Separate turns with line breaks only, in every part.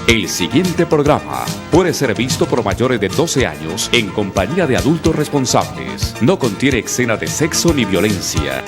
El siguiente programa puede ser visto por mayores de 12 años en compañía de adultos responsables. No contiene escenas de sexo ni violencia.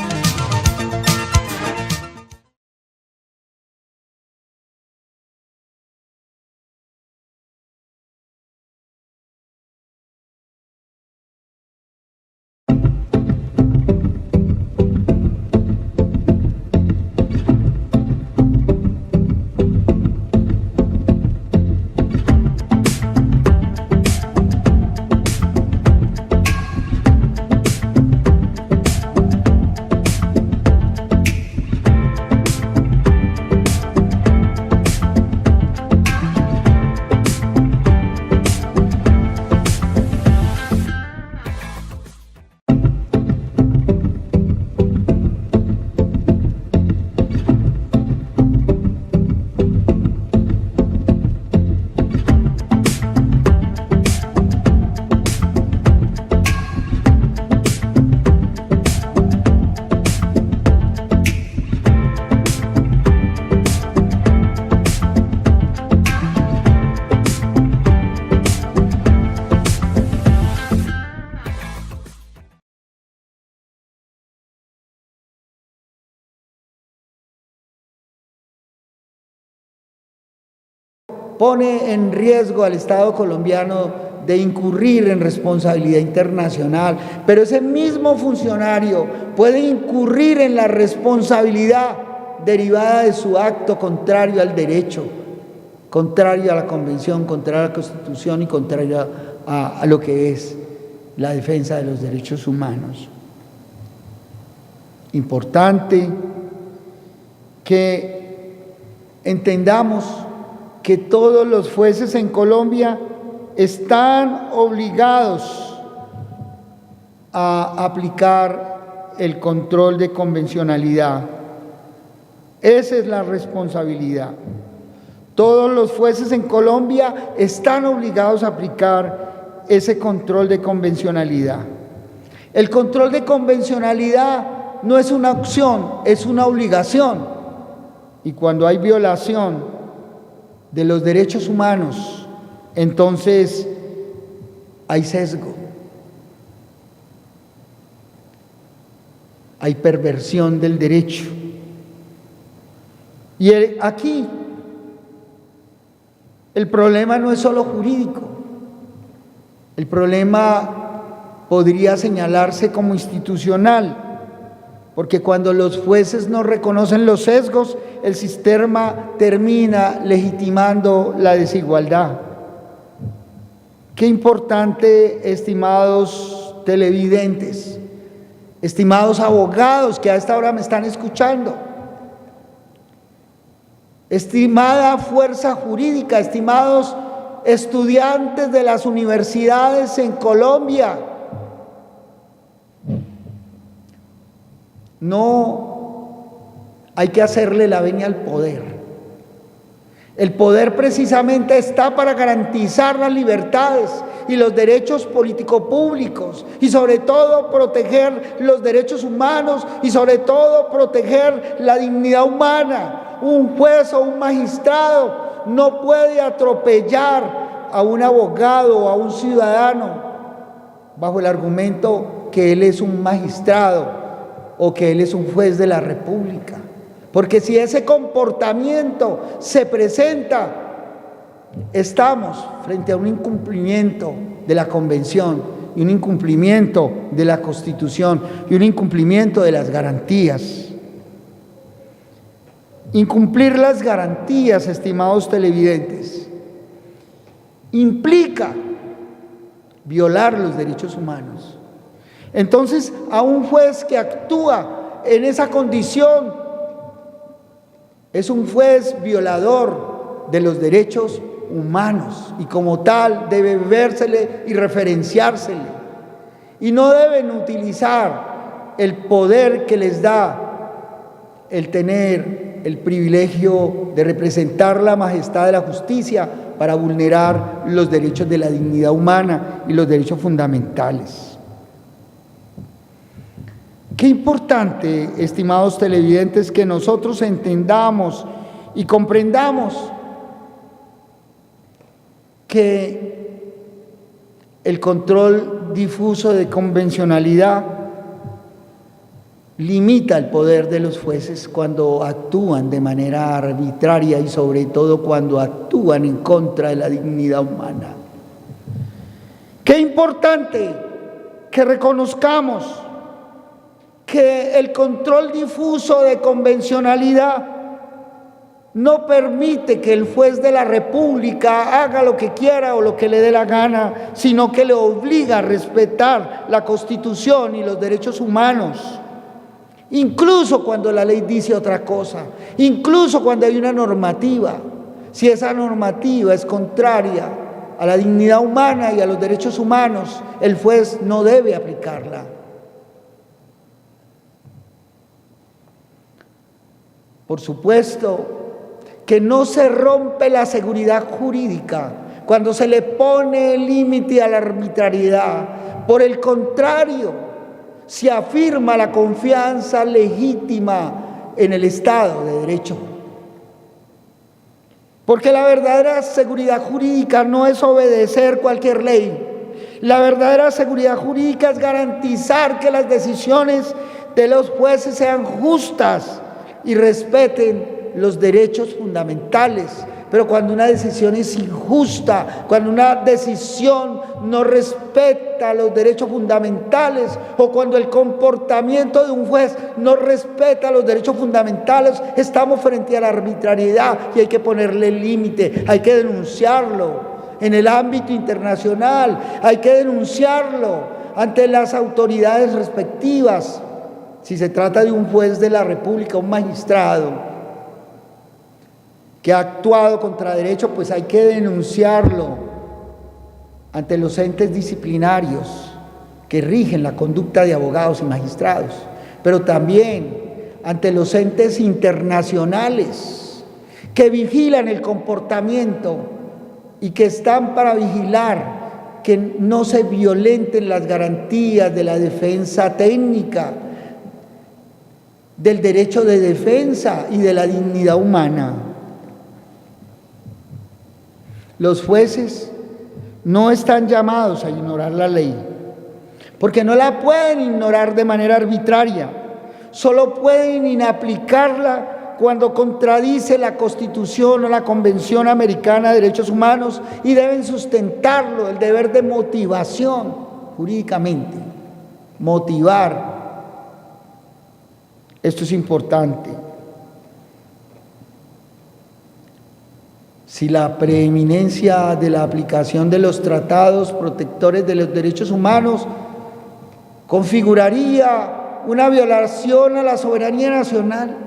Pone en riesgo al Estado colombiano de incurrir en responsabilidad internacional, pero ese mismo funcionario puede incurrir en la responsabilidad derivada de su acto contrario al derecho, contrario a la Convención, contrario a la Constitución y contrario a lo que es la defensa de los derechos humanos. Importante que entendamos que todos los jueces en Colombia están obligados a aplicar el control de convencionalidad. Esa es la responsabilidad. Todos los jueces en Colombia están obligados a aplicar ese control de convencionalidad. El control de convencionalidad no es una opción, es una obligación. Y cuando hay violación de los derechos humanos, entonces hay sesgo, hay perversión del derecho. Y aquí el problema no es solo jurídico, el problema podría señalarse como institucional, porque cuando los jueces no reconocen los sesgos, el sistema termina legitimando la desigualdad. Qué importante, estimados televidentes, estimados abogados que a esta hora me están escuchando, estimada fuerza jurídica, estimados estudiantes de las universidades en Colombia, no hay que hacerle la venia al poder. El poder precisamente está para garantizar las libertades y los derechos político-públicos y sobre todo proteger los derechos humanos y sobre todo proteger la dignidad humana. Un juez o un magistrado no puede atropellar a un abogado o a un ciudadano bajo el argumento que él es un magistrado o que él es un juez de la República. Porque si ese comportamiento se presenta, estamos frente a un incumplimiento de la Convención y un incumplimiento de la Constitución y un incumplimiento de las garantías. Incumplir las garantías, estimados televidentes, implica violar los derechos humanos. Entonces, a un juez que actúa en esa condición es un juez violador de los derechos humanos y como tal debe vérsele y referenciársele. Y no deben utilizar el poder que les da el tener el privilegio de representar la majestad de la justicia para vulnerar los derechos de la dignidad humana y los derechos fundamentales. Qué importante, estimados televidentes, que nosotros entendamos y comprendamos que el control difuso de convencionalidad limita el poder de los jueces cuando actúan de manera arbitraria y sobre todo cuando actúan en contra de la dignidad humana. Qué importante que reconozcamos que el control difuso de convencionalidad no permite que el juez de la República haga lo que quiera o lo que le dé la gana, sino que le obliga a respetar la Constitución y los derechos humanos. Incluso cuando la ley dice otra cosa, incluso cuando hay una normativa, si esa normativa es contraria a la dignidad humana y a los derechos humanos, el juez no debe aplicarla. Por supuesto que no se rompe la seguridad jurídica cuando se le pone límite a la arbitrariedad. Por el contrario, se afirma la confianza legítima en el Estado de Derecho. Porque la verdadera seguridad jurídica no es obedecer cualquier ley. La verdadera seguridad jurídica es garantizar que las decisiones de los jueces sean justas y respeten los derechos fundamentales. Pero cuando una decisión es injusta, cuando una decisión no respeta los derechos fundamentales o cuando el comportamiento de un juez no respeta los derechos fundamentales, estamos frente a la arbitrariedad y hay que ponerle límite, hay que denunciarlo en el ámbito internacional, hay que denunciarlo ante las autoridades respectivas. Si se trata de un juez de la República, un magistrado que ha actuado contra derecho, pues hay que denunciarlo ante los entes disciplinarios que rigen la conducta de abogados y magistrados, pero también ante los entes internacionales que vigilan el comportamiento y que están para vigilar que no se violenten las garantías de la defensa técnica, del derecho de defensa y de la dignidad humana. Los jueces no están llamados a ignorar la ley, porque no la pueden ignorar de manera arbitraria, solo pueden inaplicarla cuando contradice la Constitución o la Convención Americana de Derechos Humanos y deben sustentarlo, el deber de motivación jurídicamente, motivar. Esto es importante. Si la preeminencia de la aplicación de los tratados protectores de los derechos humanos configuraría una violación a la soberanía nacional,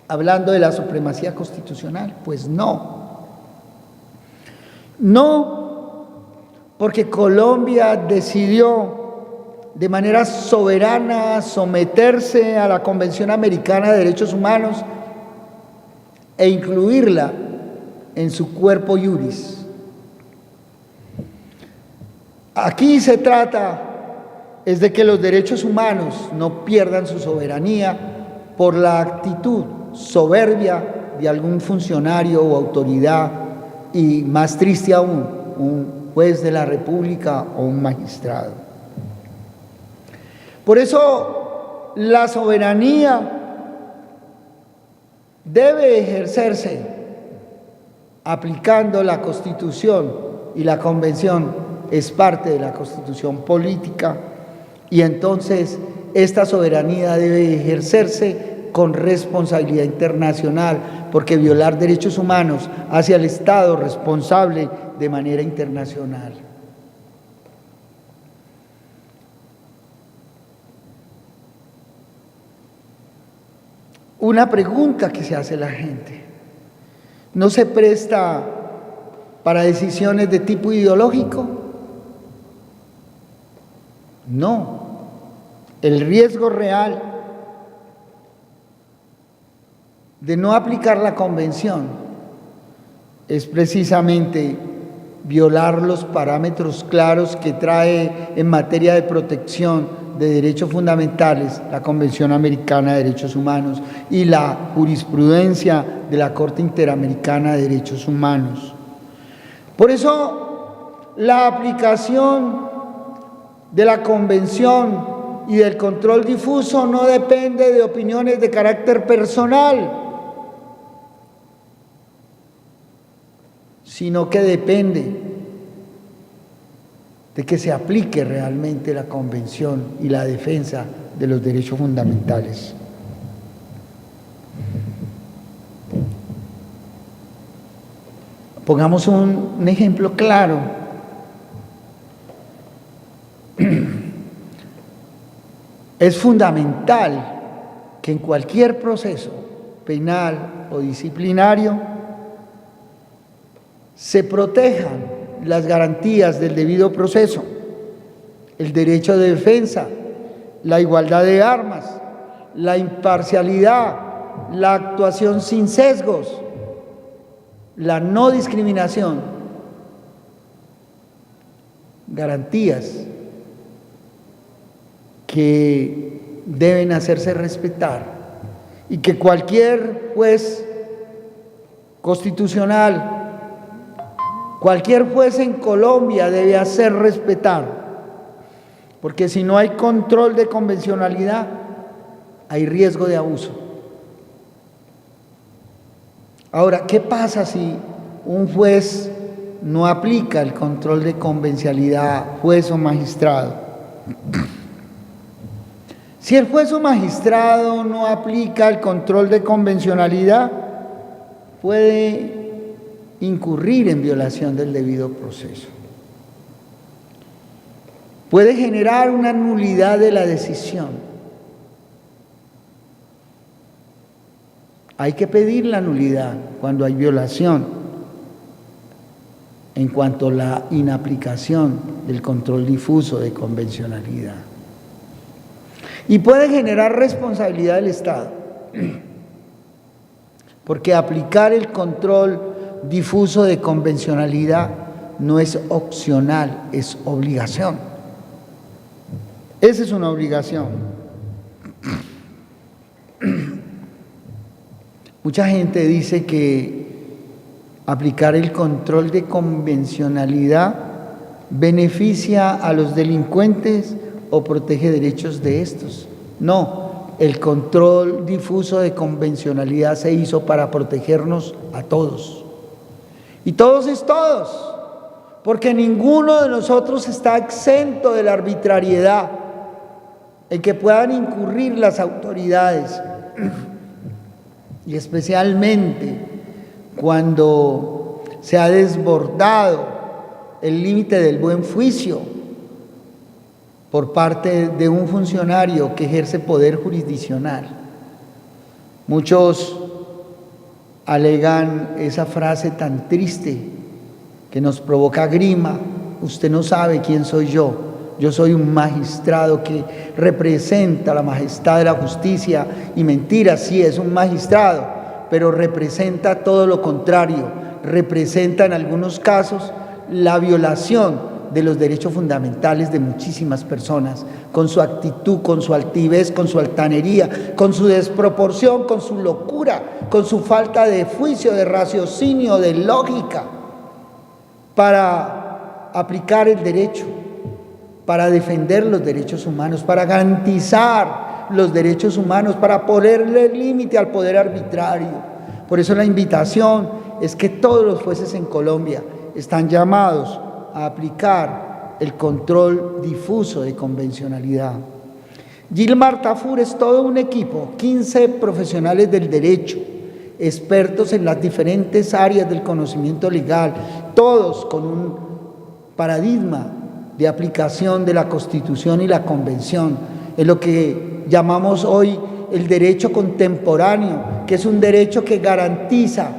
hablando de la supremacía constitucional, pues no. No, porque Colombia decidió de manera soberana someterse a la Convención Americana de Derechos Humanos e incluirla en su cuerpo iuris. Aquí se trata es de que los derechos humanos no pierdan su soberanía por la actitud soberbia de algún funcionario o autoridad y, más triste aún, un juez de la República o un magistrado. Por eso la soberanía debe ejercerse aplicando la Constitución, y la Convención es parte de la Constitución política, y entonces esta soberanía debe ejercerse con responsabilidad internacional, porque violar derechos humanos hace al Estado responsable de manera internacional. Una pregunta que se hace la gente: ¿no se presta para decisiones de tipo ideológico? No. El riesgo real de no aplicar la Convención es precisamente violar los parámetros claros que trae en materia de protección de Derechos Fundamentales, la Convención Americana de Derechos Humanos y la jurisprudencia de la Corte Interamericana de Derechos Humanos. Por eso, la aplicación de la Convención y del control difuso no depende de opiniones de carácter personal, sino que depende de que se aplique realmente la Convención y la defensa de los derechos fundamentales. Pongamos un ejemplo claro. Es fundamental que en cualquier proceso penal o disciplinario se protejan las garantías del debido proceso, el derecho de defensa, la igualdad de armas, la imparcialidad, la actuación sin sesgos, la no discriminación, garantías que deben hacerse respetar y que cualquier juez constitucional, cualquier juez en Colombia debe hacer respetar, porque si no hay control de convencionalidad, hay riesgo de abuso. Ahora, ¿qué pasa si un juez no aplica el control de convencionalidad, juez o magistrado? Si el juez o magistrado no aplica el control de convencionalidad, puede incurrir en violación del debido proceso. Puede generar una nulidad de la decisión. Hay que pedir la nulidad cuando hay violación en cuanto a la inaplicación del control difuso de convencionalidad. Y puede generar responsabilidad del Estado, porque aplicar el control difuso de convencionalidad no es opcional, es obligación. Esa es una obligación. Mucha gente dice que aplicar el control de convencionalidad beneficia a los delincuentes o protege derechos de estos. No, el control difuso de convencionalidad se hizo para protegernos a todos. Y todos es todos, porque ninguno de nosotros está exento de la arbitrariedad en que puedan incurrir las autoridades, y especialmente cuando se ha desbordado el límite del buen juicio por parte de un funcionario que ejerce poder jurisdiccional. Muchos alegan esa frase tan triste que nos provoca grima: usted no sabe quién soy yo soy un magistrado que representa la majestad de la justicia. Y mentira, sí, es un magistrado, pero representa todo lo contrario, representa en algunos casos la violación de los derechos fundamentales de muchísimas personas, con su actitud, con su altivez, con su altanería, con su desproporción, con su locura, con su falta de juicio, de raciocinio, de lógica, para aplicar el derecho, para defender los derechos humanos, para garantizar los derechos humanos, para ponerle límite al poder arbitrario. Por eso la invitación es que todos los jueces en Colombia están llamados a aplicar el control difuso de convencionalidad. Gilmar Tafur es todo un equipo, 15 profesionales del derecho, expertos en las diferentes áreas del conocimiento legal, todos con un paradigma de aplicación de la Constitución y la Convención, en lo que llamamos hoy el derecho contemporáneo, que es un derecho que garantiza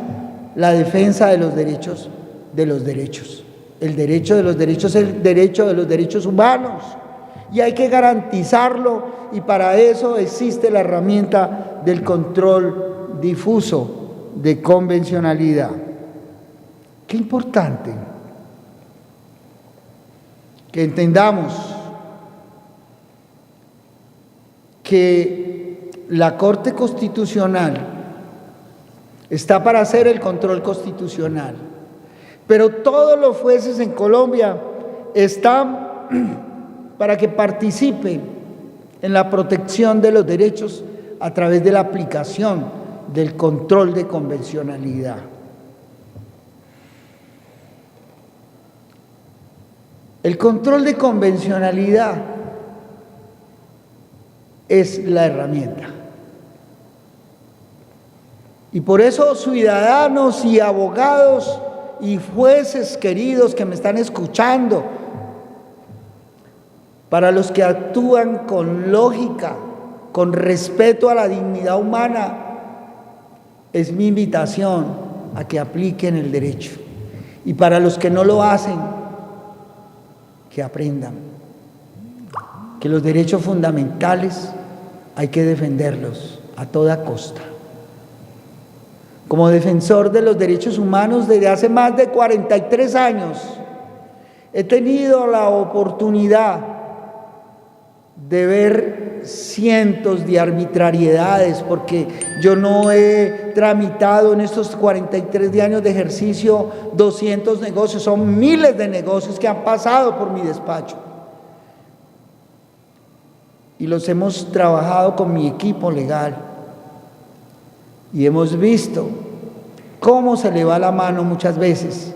la defensa de los derechos de los derechos. El derecho de los derechos es el derecho de los derechos humanos, y hay que garantizarlo, y para eso existe la herramienta del control difuso de convencionalidad. Qué importante que entendamos que la Corte Constitucional está para hacer el control constitucional, pero todos los jueces en Colombia están para que participen en la protección de los derechos a través de la aplicación del control de convencionalidad. El control de convencionalidad es la herramienta. Y por eso, ciudadanos y abogados y jueces queridos que me están escuchando, para los que actúan con lógica, con respeto a la dignidad humana, es mi invitación a que apliquen el derecho. Y para los que no lo hacen, que aprendan que los derechos fundamentales hay que defenderlos a toda costa. Como defensor de los derechos humanos desde hace más de 43 años, he tenido la oportunidad de ver cientos de arbitrariedades, porque yo no he tramitado en estos 43 años de ejercicio 200 negocios, son miles de negocios que han pasado por mi despacho. Y los hemos trabajado con mi equipo legal. Y hemos visto cómo se le va la mano muchas veces,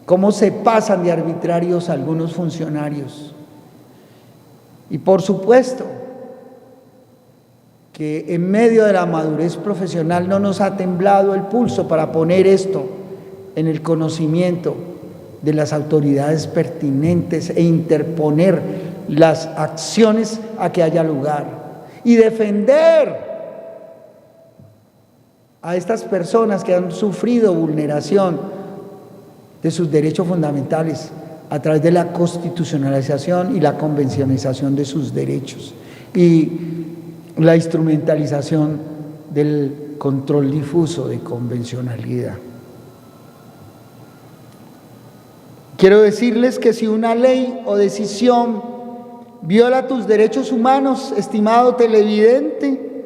cómo se pasan de arbitrarios algunos funcionarios. Y por supuesto que en medio de la madurez profesional no nos ha temblado el pulso para poner esto en el conocimiento de las autoridades pertinentes e interponer las acciones a que haya lugar y defender a estas personas que han sufrido vulneración de sus derechos fundamentales a través de la constitucionalización y la convencionalización de sus derechos y la instrumentalización del control difuso de convencionalidad. Quiero decirles que si una ley o decisión viola tus derechos humanos, estimado televidente,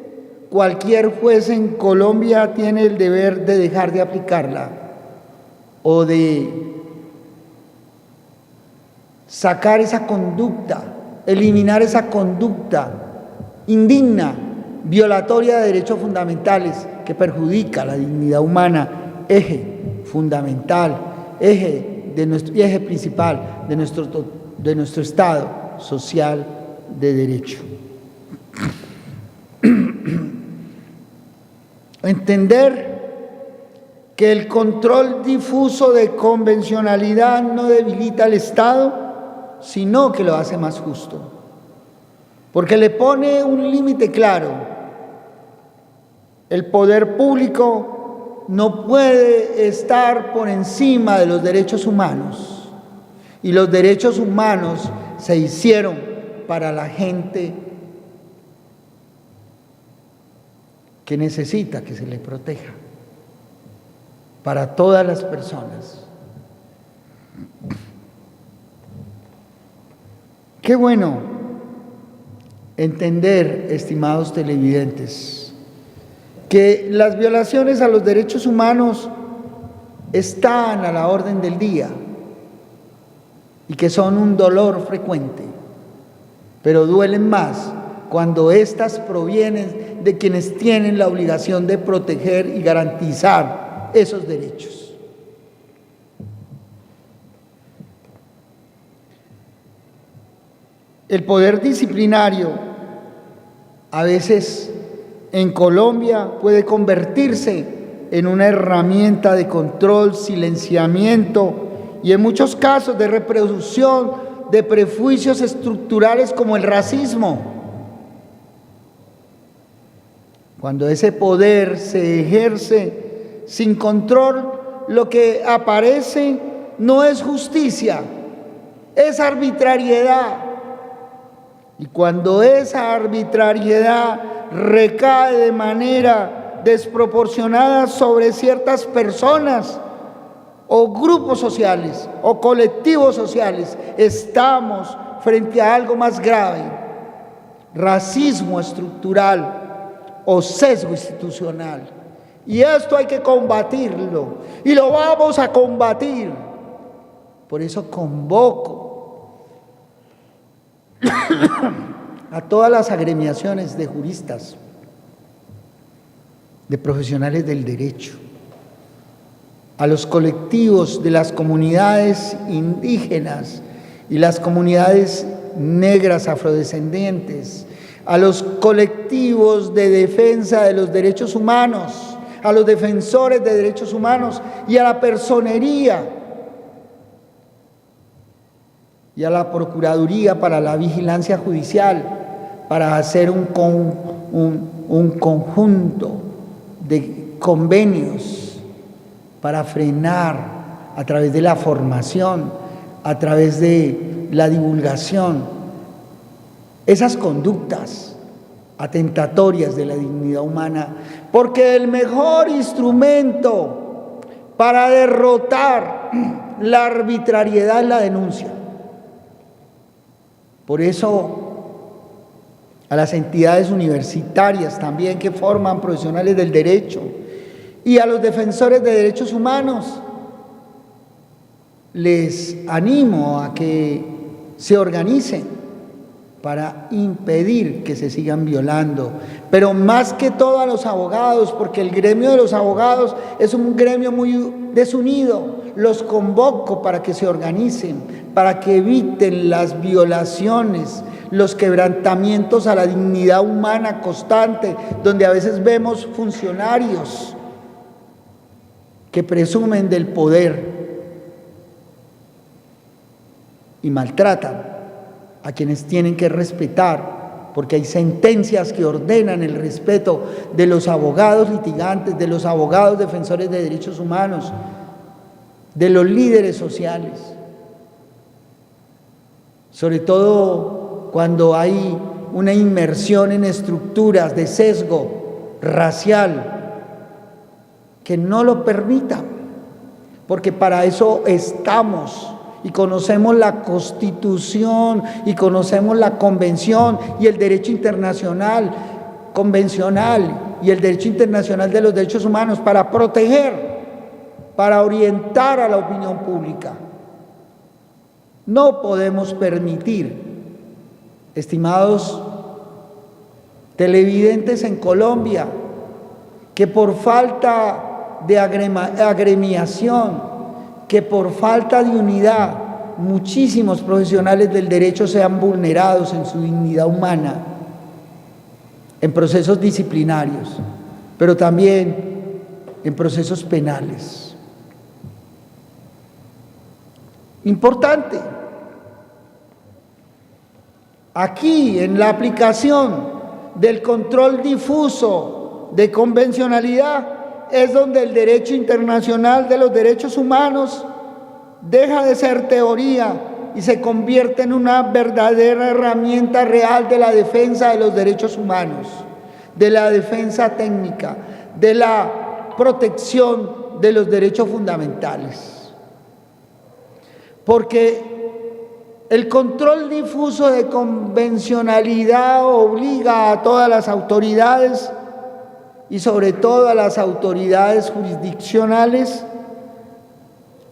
cualquier juez en Colombia tiene el deber de dejar de aplicarla o de sacar esa conducta, eliminar esa conducta indigna, violatoria de derechos fundamentales que perjudica la dignidad humana, eje fundamental, eje principal de nuestro Estado social de derecho. Entender que el control difuso de convencionalidad no debilita al Estado, sino que lo hace más justo, porque le pone un límite claro. El poder público no puede estar por encima de los derechos humanos, y los derechos humanos se hicieron para la gente que necesita que se le proteja, para todas las personas. Qué bueno entender, estimados televidentes, que las violaciones a los derechos humanos están a la orden del día y que son un dolor frecuente, pero duelen más cuando éstas provienen de quienes tienen la obligación de proteger y garantizar esos derechos. El poder disciplinario a veces en Colombia puede convertirse en una herramienta de control, silenciamiento y en muchos casos de reproducción de prejuicios estructurales como el racismo. Cuando ese poder se ejerce sin control, lo que aparece no es justicia, es arbitrariedad. Y cuando esa arbitrariedad recae de manera desproporcionada sobre ciertas personas o grupos sociales o colectivos sociales, estamos frente a algo más grave, racismo estructural o sesgo institucional. Y esto hay que combatirlo, y lo vamos a combatir. Por eso convoco a todas las agremiaciones de juristas, de profesionales del derecho, a los colectivos de las comunidades indígenas y las comunidades negras afrodescendientes, a los colectivos de defensa de los derechos humanos, a los defensores de derechos humanos y a la personería y a la Procuraduría para la Vigilancia Judicial, para hacer un conjunto de convenios para frenar a través de la formación, a través de la divulgación, esas conductas atentatorias de la dignidad humana, porque el mejor instrumento para derrotar la arbitrariedad es la denuncia. Por eso, a las entidades universitarias también que forman profesionales del derecho y a los defensores de derechos humanos, les animo a que se organicen para impedir que se sigan violando, pero más que todo a los abogados, porque el gremio de los abogados es un gremio muy desunido. Los convoco para que se organicen, para que eviten las violaciones, los quebrantamientos a la dignidad humana constante, donde a veces vemos funcionarios que presumen del poder y maltratan a quienes tienen que respetar, porque hay sentencias que ordenan el respeto de los abogados litigantes, de los abogados defensores de derechos humanos, de los líderes sociales, sobre todo cuando hay una inmersión en estructuras de sesgo racial que no lo permitan, porque para eso estamos. Y conocemos la Constitución y conocemos la Convención y el derecho internacional convencional y el derecho internacional de los derechos humanos para proteger, para orientar a la opinión pública. No podemos permitir, estimados televidentes en Colombia, que por falta de agremiación, que por falta de unidad, muchísimos profesionales del derecho sean vulnerados en su dignidad humana, en procesos disciplinarios, pero también en procesos penales. Importante, aquí en la aplicación del control difuso de convencionalidad, es donde el derecho internacional de los derechos humanos deja de ser teoría y se convierte en una verdadera herramienta real de la defensa de los derechos humanos, de la defensa técnica, de la protección de los derechos fundamentales. Porque el control difuso de convencionalidad obliga a todas las autoridades y sobre todo a las autoridades jurisdiccionales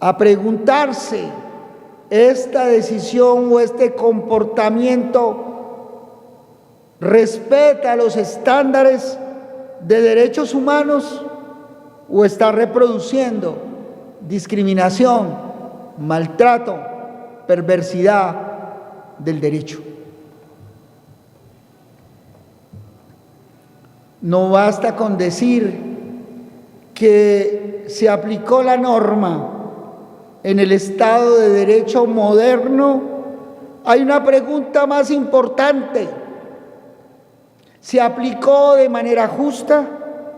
a preguntarse, ¿esta decisión o este comportamiento respeta los estándares de derechos humanos o está reproduciendo discriminación, maltrato, perversidad del derecho? No basta con decir que se aplicó la norma en el Estado de Derecho moderno. Hay una pregunta más importante: ¿se aplicó de manera justa,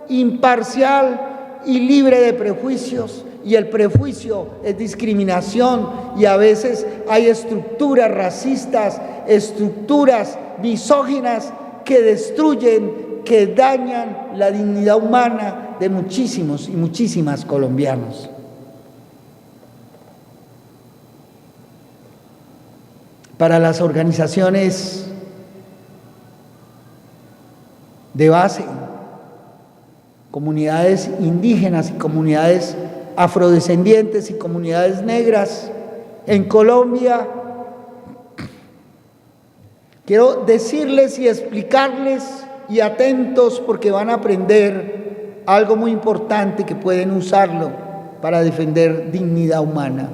imparcial y libre de prejuicios? Y el prejuicio es discriminación, y a veces hay estructuras racistas, estructuras misóginas que destruyen, que dañan la dignidad humana de muchísimos y muchísimas colombianos. Para las organizaciones de base, comunidades indígenas y comunidades afrodescendientes y comunidades negras en Colombia. Quiero decirles y explicarles, y atentos porque van a aprender algo muy importante que pueden usarlo para defender dignidad humana.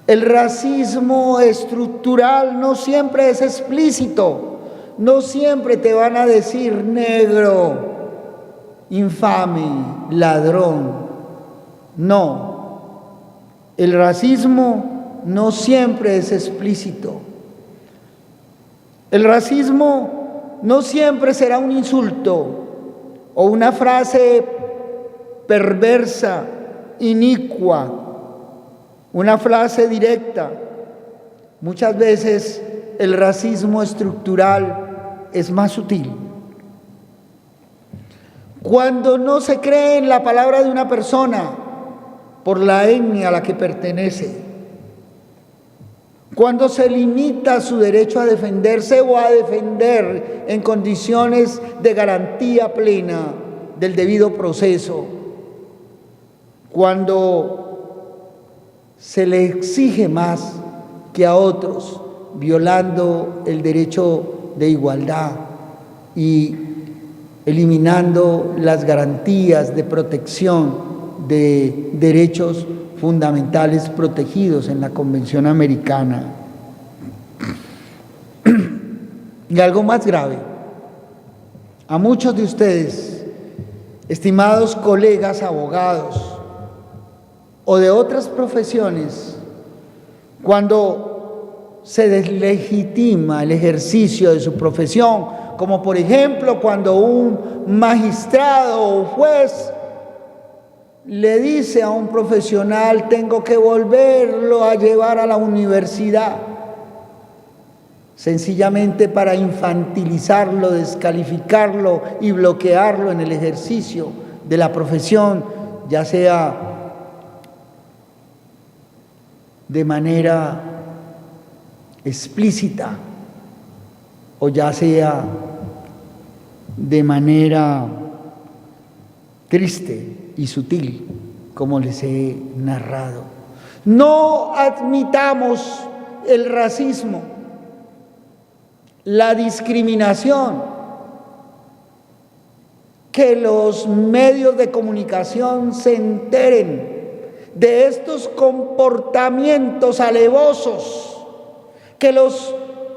El racismo estructural no siempre es explícito, no siempre te van a decir negro, infame, ladrón. No, el racismo no siempre es explícito. El racismo no siempre será un insulto o una frase perversa, inicua, una frase directa. Muchas veces el racismo estructural es más sutil. Cuando no se cree en la palabra de una persona por la etnia a la que pertenece, cuando se limita su derecho a defenderse o a defender en condiciones de garantía plena del debido proceso, cuando se le exige más que a otros, violando el derecho de igualdad y eliminando las garantías de protección de derechos fundamentales protegidos en la Convención Americana. Y algo más grave, a muchos de ustedes, estimados colegas abogados o de otras profesiones, cuando se deslegitima el ejercicio de su profesión, como por ejemplo cuando un magistrado o juez le dice a un profesional: tengo que volverlo a llevar a la universidad, sencillamente para infantilizarlo, descalificarlo y bloquearlo en el ejercicio de la profesión, ya sea de manera explícita o ya sea de manera triste y sutil, como les he narrado. No admitamos el racismo, la discriminación, que los medios de comunicación se enteren de estos comportamientos alevosos, que los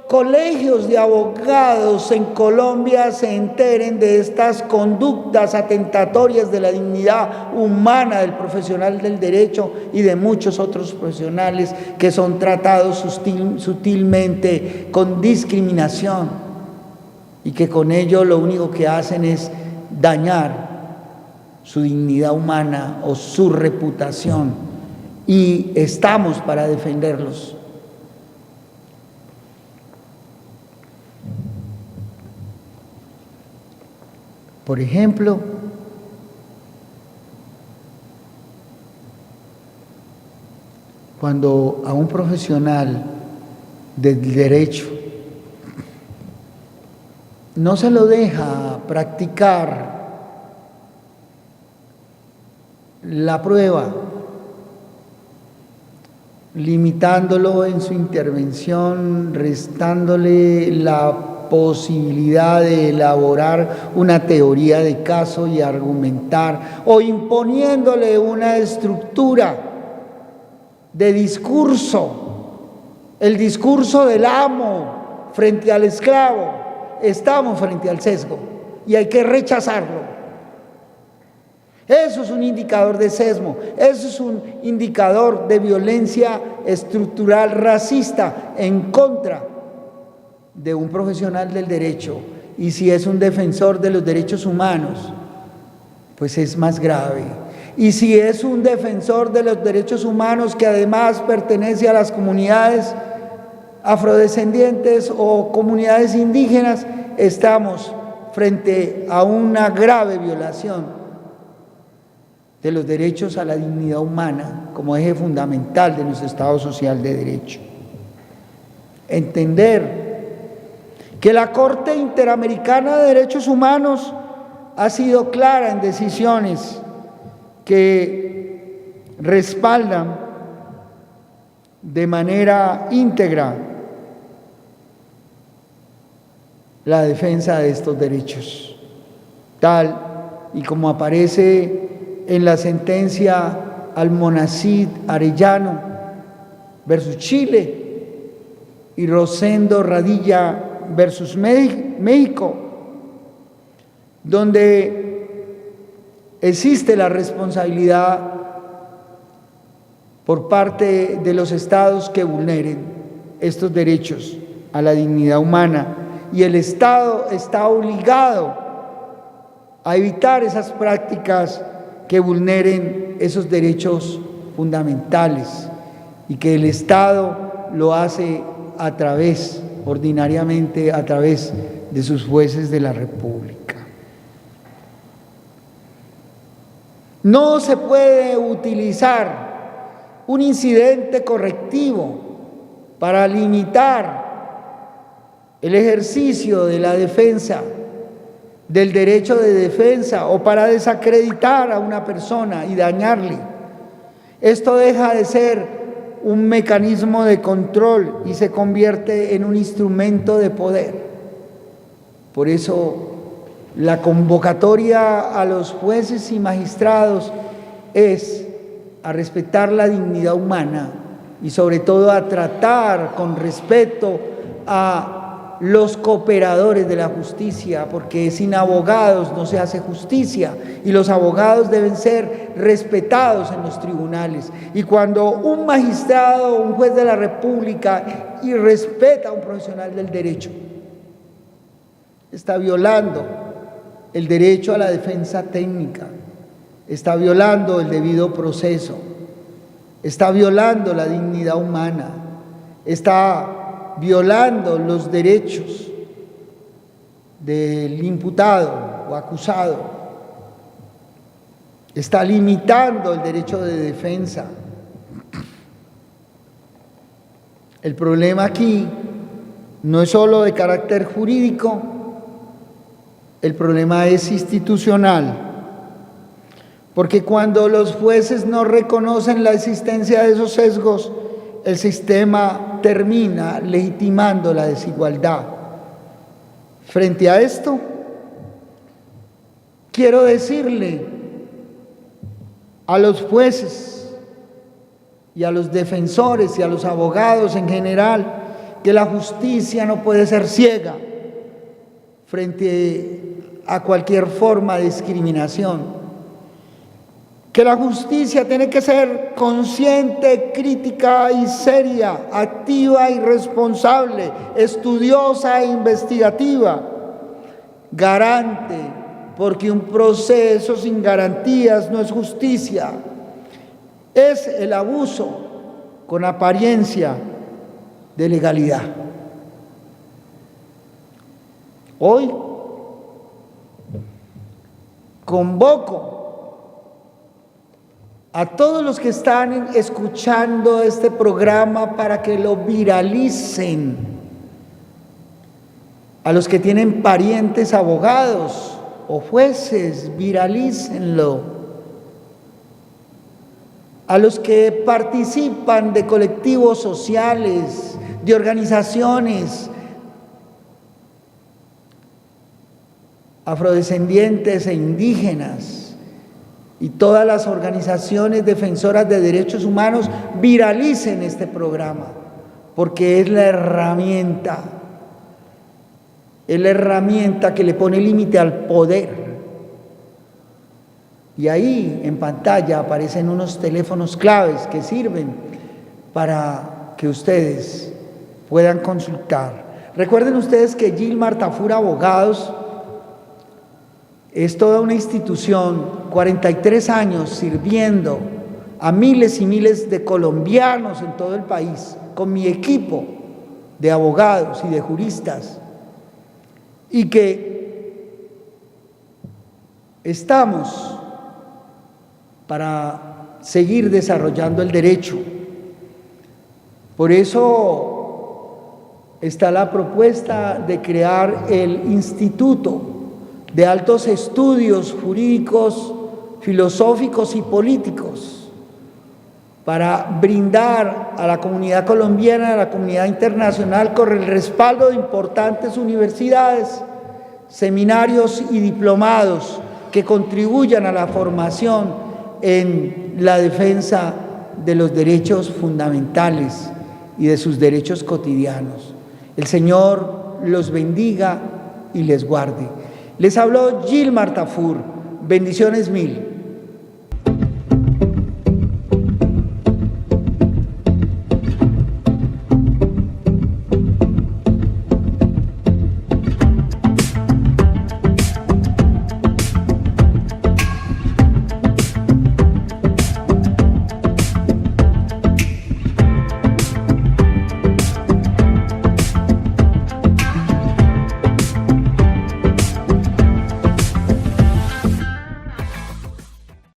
colegios de abogados en Colombia se enteren de estas conductas atentatorias de la dignidad humana del profesional del derecho y de muchos otros profesionales que son tratados sutilmente con discriminación y que con ello lo único que hacen es dañar su dignidad humana o su reputación, y estamos para defenderlos. Por ejemplo, cuando a un profesional del derecho no se lo deja practicar la prueba, limitándolo en su intervención, restándole la posibilidad de elaborar una teoría de caso y argumentar, o imponiéndole una estructura de discurso, el discurso del amo frente al esclavo, estamos frente al sesgo y hay que rechazarlo. Eso es un indicador de sesgo, eso es un indicador de violencia estructural racista en contra de un profesional del derecho. Y si es un defensor de los derechos humanos, pues es más grave. Y si es un defensor de los derechos humanos que además pertenece a las comunidades afrodescendientes o comunidades indígenas, estamos frente a una grave violación de los derechos a la dignidad humana como eje fundamental de nuestro Estado social de derecho. Entender que la Corte Interamericana de Derechos Humanos ha sido clara en decisiones que respaldan de manera íntegra la defensa de estos derechos, tal y como aparece en la sentencia Almonacid Arellano versus Chile y Rosendo Radilla versus México, donde existe la responsabilidad por parte de los estados que vulneren estos derechos a la dignidad humana, y el Estado está obligado a evitar esas prácticas que vulneren esos derechos fundamentales, y que el Estado lo hace ordinariamente a través de sus jueces de la República. No se puede utilizar un incidente correctivo para limitar el ejercicio de la defensa, del derecho de defensa, o para desacreditar a una persona y dañarle. Esto deja de ser un mecanismo de control y se convierte en un instrumento de poder. Por eso, la convocatoria a los jueces y magistrados es a respetar la dignidad humana y sobre todo a tratar con respeto a los cooperadores de la justicia, porque sin abogados no se hace justicia, y los abogados deben ser respetados en los tribunales. Y cuando un magistrado, un juez de la República irrespeta a un profesional del derecho, está violando el derecho a la defensa técnica, está violando el debido proceso, está violando la dignidad humana, está violando los derechos del imputado o acusado, está limitando el derecho de defensa. El problema aquí no es solo de carácter jurídico, el problema es institucional, porque cuando los jueces no reconocen la existencia de esos sesgos, el sistema termina legitimando la desigualdad. Frente a esto, quiero decirle a los jueces y a los defensores y a los abogados en general que la justicia no puede ser ciega frente a cualquier forma de discriminación, que la justicia tiene que ser consciente, crítica y seria, activa y responsable, estudiosa e investigativa, garante, porque un proceso sin garantías no es justicia, es el abuso con apariencia de legalidad. Hoy convoco a todos los que están escuchando este programa para que lo viralicen, a los que tienen parientes abogados o jueces, viralícenlo, a los que participan de colectivos sociales, de organizaciones afrodescendientes e indígenas, y todas las organizaciones defensoras de derechos humanos, viralicen este programa, porque es la herramienta que le pone límite al poder. Y ahí en pantalla aparecen unos teléfonos claves que sirven para que ustedes puedan consultar. Recuerden ustedes que Gilmar Tafur Abogados es toda una institución, 43 años sirviendo a miles y miles de colombianos en todo el país, con mi equipo de abogados y de juristas, y que estamos para seguir desarrollando el derecho. Por eso está la propuesta de crear el Instituto de Altos Estudios Jurídicos, Filosóficos y Políticos, para brindar a la comunidad colombiana, a la comunidad internacional, con el respaldo de importantes universidades, seminarios y diplomados que contribuyan a la formación en la defensa de los derechos fundamentales y de sus derechos cotidianos. El Señor los bendiga y les guarde. Les habló Gilmar Tafur. Bendiciones mil.